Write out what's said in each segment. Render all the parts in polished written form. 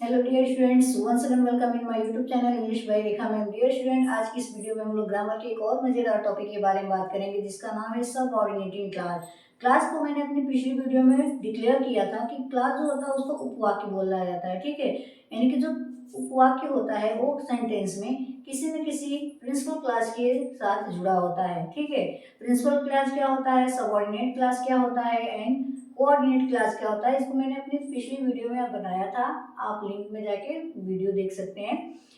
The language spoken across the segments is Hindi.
Hello dear students, once again welcome in my YouTube channel English by Rekha ma'am. Dear student, आज की इस वीडियो में हम लोग ग्रामर के एक और मजेदार टॉपिक के बारे में बात करेंगे जिसका नाम है सबऑर्डिनेटेड क्लास। क्लास को मैंने अपनी पिछली वीडियो में डिक्लेयर किया था कि क्लास जो होता है उसको उपवाक्य बोला जाता है, ठीक है। यानी कि जो उपवाक्य होता है वो सेंटेंस में किसी न किसी प्रिंसिपल क्लास के साथ जुड़ा होता है, ठीक है। प्रिंसिपल क्लास क्या होता है, सबऑर्डिनेट क्लास क्या होता है एंड कोऑर्डिनेट क्लास क्या होता है, इसको मैंने अपनी पिछली वीडियो में बनाया था। आप लिंक में जाके वीडियो देख सकते हैं,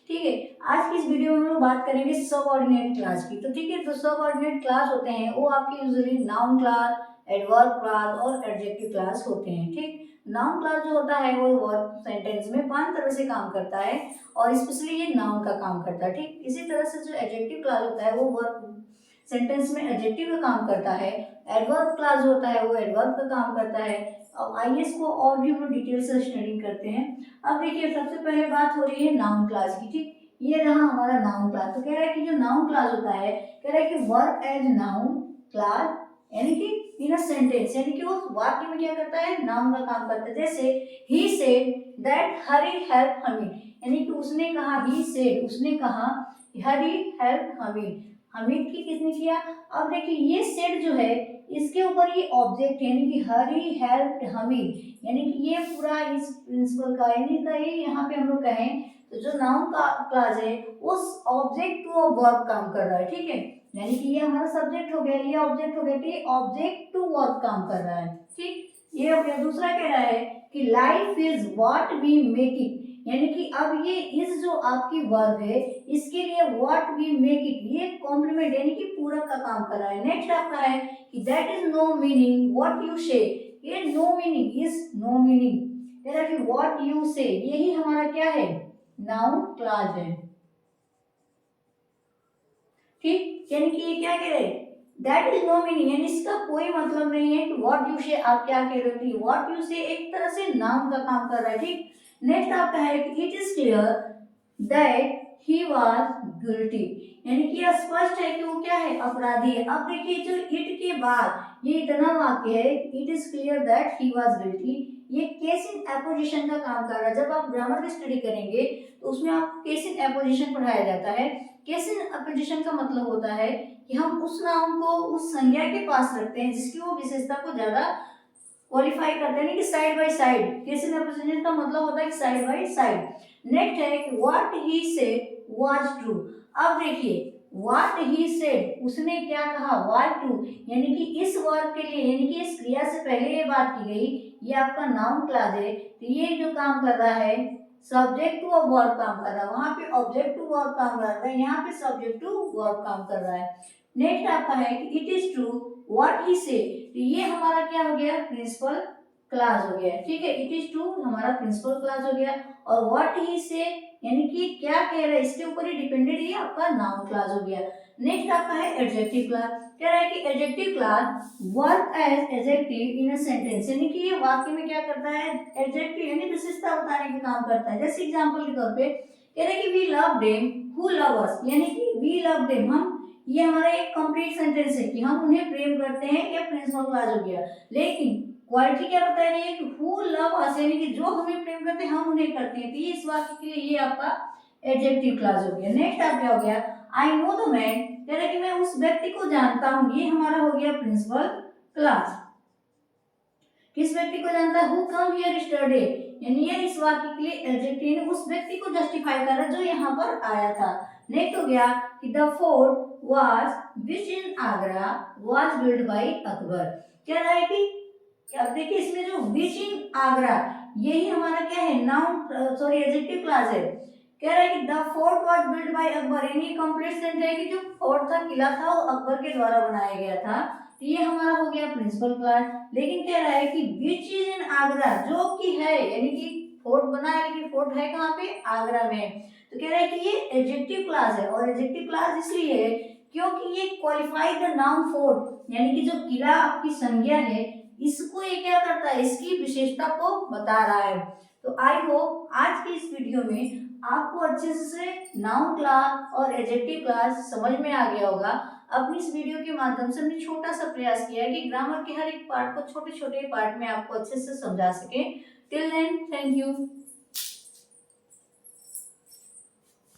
ठीक है। आज की इस वीडियो में हम लोग बात करेंगे सबऑर्डिनेट क्लास की। तो ठीक है, तो सबऑर्डिनेट क्लास होते हैं वो आपके usually noun class, adverb class और एडजेक्टिव क्लास होते हैं, ठीक। नाउन क्लास जो होता है वो वर्ब सेंटेंस में 5 तरह से काम करता है और स्पेशली ये नाउन का काम करता है, ठीक। इसी तरह से जो एडजेक्टिव क्लास होता है वो वर्ब सेंटेंस में एडजेक्टिव का काम करता है। एडवर्ब क्लास जो होता है वो एडवर्ब का काम करता है। अब आइए इसको और भी हम लोग डिटेल से स्टडी करते हैं। अब देखिए, सबसे पहले बात हो रही है नाउन क्लास की, ठीक। ये रहा हमारा नाउन क्लास। तो कह रहा है कि जो नाउन क्लास होता है, कह रहा है कि वर्क एज नाउन क्लास, यानी कि इन अ सेंटेंस, यानी कि उस वाक्य में क्या करता है, नाउन का काम करता है। जैसे he said that Hari help हमी, यानी कि उसने कहा, ही सेड उसने कहा, हरी हेल्प हमी, हमीद की किसने किया। अब देखिए ये सेड जो है इसके ऊपर ये ऑब्जेक्ट है, यानी कि हरी हेल्प हमीद, यानी कि ये पूरा इस प्रिंसिपल का, यानी कि यहाँ पे हम लोग कहें तो जो नाउन का क्लास है उस ऑब्जेक्ट टू वर्ब काम कर रहा है, ठीक है। यानी कि ये हमारा सब्जेक्ट हो गया, ये ऑब्जेक्ट हो गया, ये ऑब्जेक्ट टू वर्ब काम कर रहा है, ठीक। ये हो गया। दूसरा कह रहा है कि life is what we make it, यानी कि अब ये इस जो आपकी वर्ब है इसके लिए व्हाट वी मेक इट ये कॉम्प्लीमेंट यानी कि पूरक का काम कर रहा है। नेक्स्ट आपका है कि that is no meaning what you say, ये no meaning is no meaning, कह रहा है कि व्हाट यू से यही हमारा क्या है, नाउन क्लास है, ठीक। यानी कि ये क्या कह रहे हैं, दैट इज नो मीनिंग, यानी इसका कोई मतलब नहीं है कि व्हाट यू से आप क्या कह रहे हो। व्हाट यू से एक तरह से नाउन का काम कर रहा है, ठीक। नेक्स्ट आपका है कि it is clear that he was guilty, यानी कि यह स्पष्ट है कि वो क्या है, अपराधी है। अब देखिए जो इट के बाद ये इतना वाक्य है, it is clear that he was guilty, ये केस इन एपोजिशन का काम कर रहा है। जब आप ग्रामर की स्टडी करेंगे तो उसमें आपको केस इन एपोजिशन पढ़ाया जाता है। केस इन एपोजिशन का मतलब होता है कि हम उस नाउन को उस संज्ञा के पास रखते हैं जिसकी वो विशेषता को ज्यादा क्वालिफाई करते हैं कि side by side. Case in apposition का मतलब होता है कि साइड बाय साइड। नेक्स्ट है कि what he said was true. अब देखिए व्हाट ही सेड उसने क्या कहा, वाज ट्रू, यानी कि इस वर्ब के लिए, यानी कि इस क्रिया से पहले ये बात की गई, ये आपका नाउन क्लास है। तो ये जो काम कर रहा है सब्जेक्ट टू वर्ब काम कर रहा है, वहां पे ऑब्जेक्ट टू वर्ब काम कर रहा है, यहाँ पे सब्जेक्ट टू वर्ब काम कर रहा है। नेक्स्ट आपका है कि it is true what he से, तो ये हमारा क्या हो गया, प्रिंसिपल क्लास हो गया, ठीक है। इट इज टू हमारा प्रिंसिपल क्लास हो गया और व्हाट ही से यानी कि क्या कह रहा है इसके ऊपर ही डिपेंडेंट ये आपका नाउन क्लास हो गया। नेक्स्ट आपका है एडजेक्टिव क्लास। कह रहा है कि adjective class work as adjective in a sentence, यानी कि ये वाक्य में क्या करता है, एडजेक्टिव यानी विशेषता बताने का काम करता है। जैसे एग्जांपल के तौर पे कह रहे हैं कि we love them who love us, यानी कि वी लव देम हम, ये हमारा एक कंप्लीट सेंटेंस है कि हम उन्हें प्रेम करते हैं, ये प्रिंसिपल क्लास हो गया। लेकिन क्वालिटी क्या बता रही है कि हु लव अस, यानी कि जो हमें प्रेम करते हैं हम उन्हें करते हैं, तो ये इस वाक्य के लिए ये आपका एडजेक्टिव क्लास हो गया। नेक्स्ट आप क्या हो गया, आई नो द मैन, कह रहा है कि मैं उस व्यक्ति को जानता हूं, ये हमारा हो गया प्रिंसिपल क्लास। किस व्यक्ति को जानता है, हु कम हियर यस्टरडे, यानी ये इस वाक्य के लिए एडजेक्टिव ने उस व्यक्ति को जस्टिफाई कर रहा है जो यहाँ पर आया था। नेक्स्ट हो गया कि the fort was built in Agra was built by Akbar, कह रहा है कि अब देखिए इसमें जो विच इन आगरा यही हमारा क्या है, नाउन सॉरी एडजेक्टिव क्लास है। कह रहा है कि the fort was built by Akbar, यानी कंप्लीट सेंटेंस है कि जो फोर्ट था, किला था, वो अकबर के द्वारा बनाया गया था, तो ये हमारा हो गया प्रिंसिपल क्लास। लेकिन कह रहा है कि विच इज इन आगरा, जो कि है, यानी कि फोर्ट बना है लेकिन फोर्ट है कहाँ पे, आगरा में, तो कह रहा है कि ये एडजेक्टिव क्लास है और एडजेक्टिव क्लास इसलिए है क्योंकि ये क्वालिफाई द नाउन फोर्ट, यानी कि जो किला आपकी संज्ञा है इसको ये क्या करता है, इसकी विशेषता को बता रहा है। तो आई होप आज की इस वीडियो में आपको अच्छे से नाउन क्लास और एडजेक्टिव क्लास समझ में आ गया होगा। अपनी इस वीडियो के माध्यम से हमने छोटा सा प्रयास किया है कि ग्रामर के हर एक पार्ट को छोटे छोटे पार्ट में आपको अच्छे से समझा सके। Till then thank you.